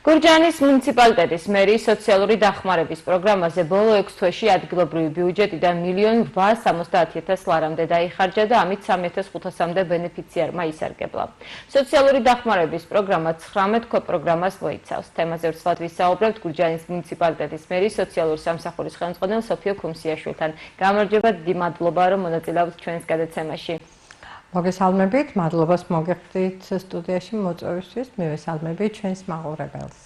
გურჯაანის მუნიციპალიტეტის მერიის სოციალური დახმარების პროგრამაზე ბოლო 6 თვეში ადგილობრივი ბიუჯეტიდან 1.870.000 ლარამდე დაიხარჯა და ამით 3.500-მდე ბენეფიციარმა ისარგებლა. სოციალური დახმარების პროგრამა 19 ქვეპროგრამას მოიცავს. თემაზე ვსვათ ვისაუბრებთ გურჯაანის მუნიციპალიტეტის მერიის სოციალური სამსახურის ხელმძღვანელ სოფიო ქუმსიაშვილთან. გამარჯობა, დიდი მადლობა, რომ მონაწილეობთ ჩვენს გადაცემაში. მოგესალმებით, მადლობას მოგიხდით სტუდიაში მოწვევისთვის, მივესალმებით ჩვენს მაყურებელს.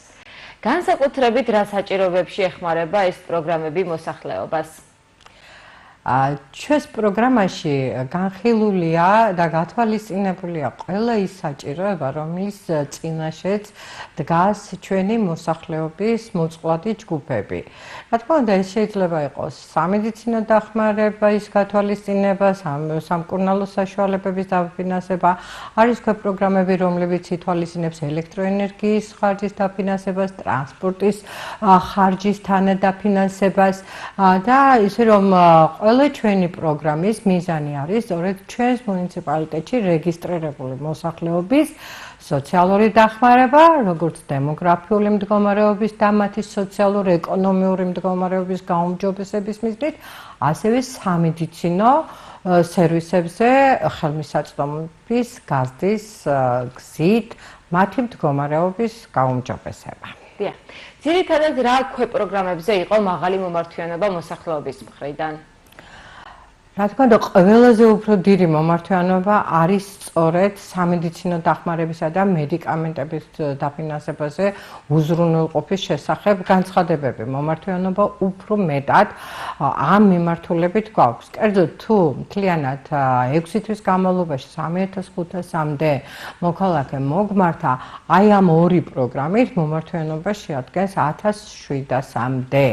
განსაკუთრებით რა საჭიროებებში ეხმარება ეს პროგრამები მოსახლეობას? ჩვენს პროგრამაში განხილულია და გათვალისწინებულია ყველა ის საჭიროება, რომლის წინაშეც დგას ჩვენი მოსახლეობის მოწყვლადი ჯგუფები. რა თქმა უნდა, ეს შეიძლება იყოს სამედიცინო დახმარების გათვალისწინება, სამკურნალო საშუალებების დაფინანსება, არის ქვეპროგრამები, რომლებიც ითვალისწინებს ელექტროენერგიის ხარჯის დაფინანსებას, ტრანსპორტის ხარჯის თანადაფინანსებას და ისე რომ ყველა ჩვენი პროგრამის მიზანი არის სწორედ ჩვენს მუნიციპალიტეტში რეგისტრირებული მოსახლეობის სოციალური დახმარება, როგორც დემოგრაფიული მდგომარეობის და მათი სოციალურ-ეკონომიური მდგომარეობის გაუმჯობესების მიზნით, ასევე სამედიცინო სერვისებზე ხელმისაწვდომობის გაზრდის გზით მათი მდგომარეობის გაუმჯობესება. დიახ. ძირითადად რა ქვეპროგრამებზე იყო მაღალი მომართვიანობა მოსახლეობის მხრიდან? რა თქმა უნდა, ყველაზე უფრო დიდი მომართვიანობა არის სწორედ სამედიცინო დახმარებისა და მედიკამენტების დაფინანსებაზე უზრუნველყოფის შესახებ განცხადებები. მომართვიანობა უფრო მეტად ამ მიმართულებით გვაქვს. კერძოდ, თუ მთლიანად 6 თვის განმავლობაში 3.500-მდე მოქალაქე მოგმართა, აი ამ ორი პროგრამით მომართვიანობა შეადგენს 1.700-მდე.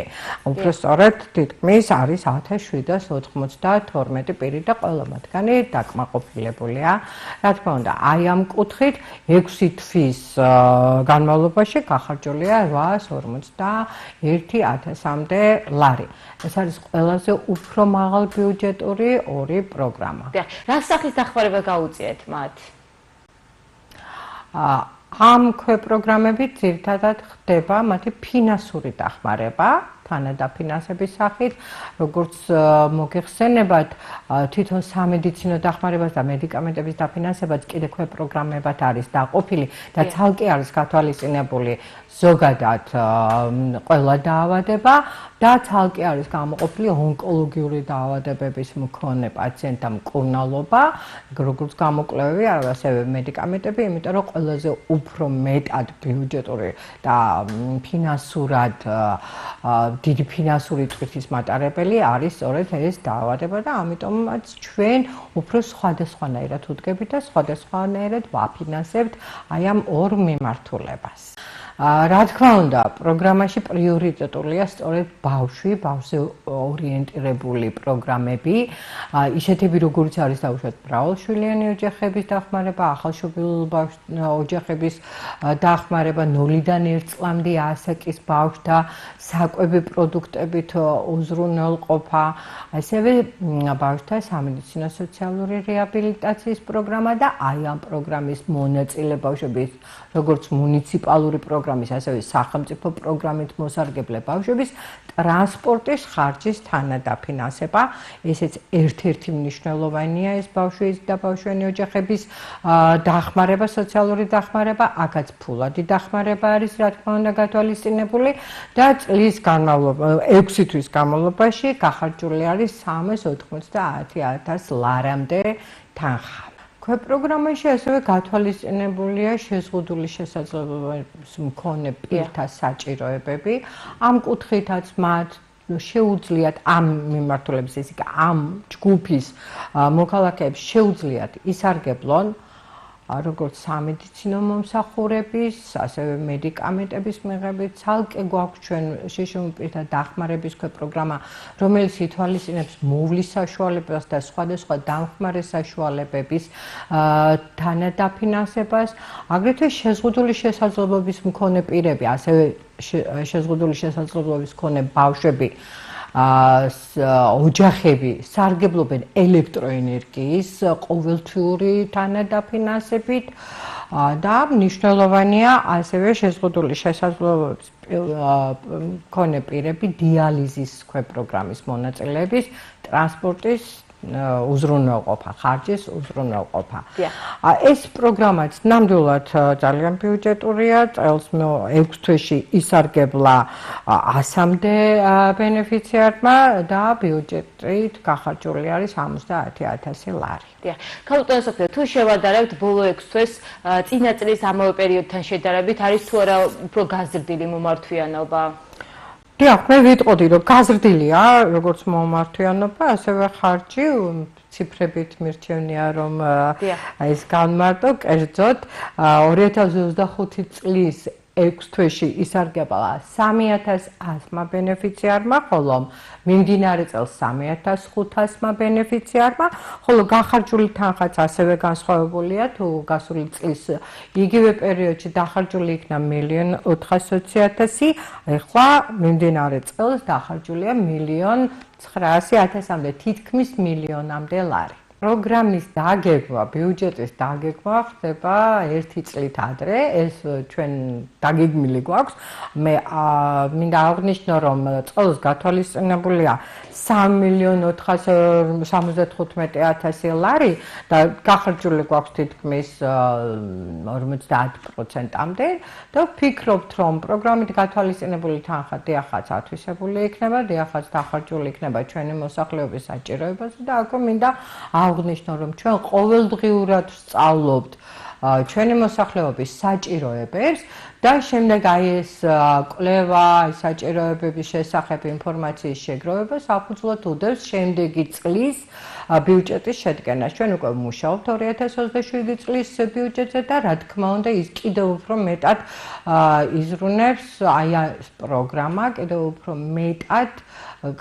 უფრო სწორედ თითქმის არის 1.792 პირი და ყველა მათგანი დაკმაყოფილებულია. რა თქმა უნდა, აი ამ კუთხით 6 თვის განმავლობაში გახარჯულია 851.000-მდე ლარი. ეს არის ყველაზე უფრო მაღალ ბიუჯეტური ორი პროგრამა. რა სახის დახმარება გაუწიეთ მათ? ამ ქვეპროგრამებით ძირითადად ხდება მათი ფინანსური დახმარება, თანადაფინანსების სახით, როგორც მოგეხსენებათ, თვითონ სამედიცინო დახმარებას და მედიკამენტების დაფინანსებაც კიდე ქვეპროგრამებად არის დაყოფილი და ცალკე არის გათვალისწინებული ზოგადად ყველა დაავადება და ცალკე არის გამოყოფილი ონკოლოგიური დაავადებების მქონე პაციენტთა მკურნალობა, როგორც გამოკვლევები, ასევე მედიკამენტები, იმიტომ რომ ყველაზე უფრო მეტად ბიუჯეტური და ფინანსურად დიდი ფინანსური წვრთის მატარებელი არის სწორედ ეს დაავადება და ამიტომაც ჩვენ უფრო სხვადასხვანაირად ვუდგებით და სხვადასხვანაირად ვაფინანსებთ აი ამ ორ მიმართულებას. რა თქმა უნდა, პროგრამაში პრიორიტეტულია სწორედ ბავშვზე ორიენტირებული პროგრამები, ისეთები როგორც არის დაუშვათ მრავალშვილიანი ოჯახების დახმარება, ახალშობილ ოჯახების დახმარება 0-დან 1 წლამდე ასაკის ბავშვთა საკვები პროდუქტებით უზრუნველყოფა, ასევე ბავშვთა სამედიცინო სოციალური რეაბილიტაციის პროგრამა და აი ამ პროგრამის მონაწილე ბავშვების როგორც მუნიციპალური პროგრამის, ასევე სახელმწიფო პროგრამით მოსარგებლე ბავშვების ტრანსპორტის ხარჯის თანადაფინანსება. ესეც ერთ-ერთი მნიშვნელოვანია ეს ბავშვის და ბავშვიანი ოჯახების დახმარება, სოციალური დახმარება, აქაც ფულადი დახმარება არის, რა თქმა უნდა, გათვალისწინებული და წლის განმავლობაში 6 თვის განმავლობაში გახარჯული არის 390.000 ლარამდე თანხა. ქვეპროგრამაში ასევე გათვალისწინებულია შეზღუდული შესაძლებლობების მქონე პირთა საჭიროებები. ამ კუთხითაც მათ შეუძლიათ ამ მიმართულების, ესე იგი ამ ჯგუფის მოქალაქეებს შეუძლიათ ისარგებლონ როგორც სამედიცინო მომსახურების, ასევე მედიკამენტების მიღებით. ცალკე გვაქვს ჩვენ შეშინებული პირთა დახმარების ქვეპროგრამა, რომელიც ითვალისწინებს მოვლის საშუალებას და სხვადასხვა დამხმარე საშუალებების თანადაფინანსებას. აგრეთვე შეზღუდული შესაძლებლობის მქონე პირები, ასევე შეზღუდული შესაძლებლობის მქონე ბავშვები ოჯახები სარგებლობენ ელექტროენერგიის ყოველთვიური თანადაფინანსებით და მნიშვნელოვანია ასევე შეზღუდული შესაძლებლობის მქონე პირები დიალიზის ქვეპროგრამის მონაწილეების ტრანსპორტის უზრუნველყოფა, ხარჯის უზრუნველყოფა. ეს პროგრამაც ნამდვილად ძალიან ბიუჯეტურია, წელს 6 თვეში ისარგებლა 100-მდე ბენეფიციარმა და ბიუჯეტით გახარჯული არის 70,000 ლარი. ქალბატონო სოფია, თუ შევადარებთ ბოლო 6 თვეს წინა წლის ამავე პერიოდთან შედარებით, არის თუ არა უფრო გაზრდილი მომართვიანობა? დიახ, მე ვიტყოდი, რომ გაზრდილია, როგორც მომართვიანობა, ასევე ხარჯი, ციფრებით მირჩევნია, რომ ეს განმარტო, კერძოდ 2025 წლის 6 თვეში ისარგებლა 3,100 ბენეფიციარმა, ხოლო მიმდინარე წელს 3,500 ბენეფიციარმა, ხოლო გახარჯული თანხაც ასევე განსხვავებულია, თუ გასული წლის იგივე პერიოდში დახარჯული იქნა 1,420,000, ეხლა მიმდინარე წელს დახარჯულია 1,900,000-მდე, თითქმის მილიონამდე ლარი. პროგრამის დაგეგმა, ბიუჯეტის დაგეგმა ხდება 1 წლით ადრე, ეს ჩვენ დაგეგმილი გვაქვს. მე მინდა აღვნიშნო, რომ წელს გათვალისწინებულია 3,475,000 ლარი და გახარჯული გვაქვს თითქმის 50%-მდე და ვფიქრობთ, რომ პროგრამით გათვალისწინებული თანხა დიახაც ათვისებული იქნება, დიახაც დახარჯული იქნება ჩვენი მოსახლეობის საჭიროებაზე და აქვე მინდა აღვნიშნო, რომ ჩვენ ყოველდღიურად ვსწავლობთ ჩვენი მოსახლეობის საჭიროებებს და შემდეგ აი ეს კვლევა, საჭიროებების შესახებ ინფორმაციის შეგროვება საფუძვლად უდევს შემდეგი წლის ბიუჯეტის შედგენას. ჩვენ უკვე ვმუშაობთ 2027 წლის ბიუჯეტზე და რა თქმა უნდა ის კიდევ უფრო მეტად იზრუნებს აი ეს პროგრამა, კიდევ უფრო მეტად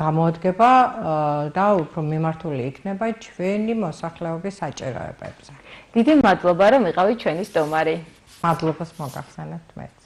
გამოადგება და უფრო მიმართული იქნება ჩვენი მოსახლეობის საჭიროებებზე. დიდი მადლობა, რომ იყავით ჩვენი სტუმარი. მადლობას მოგახსენებთ მე.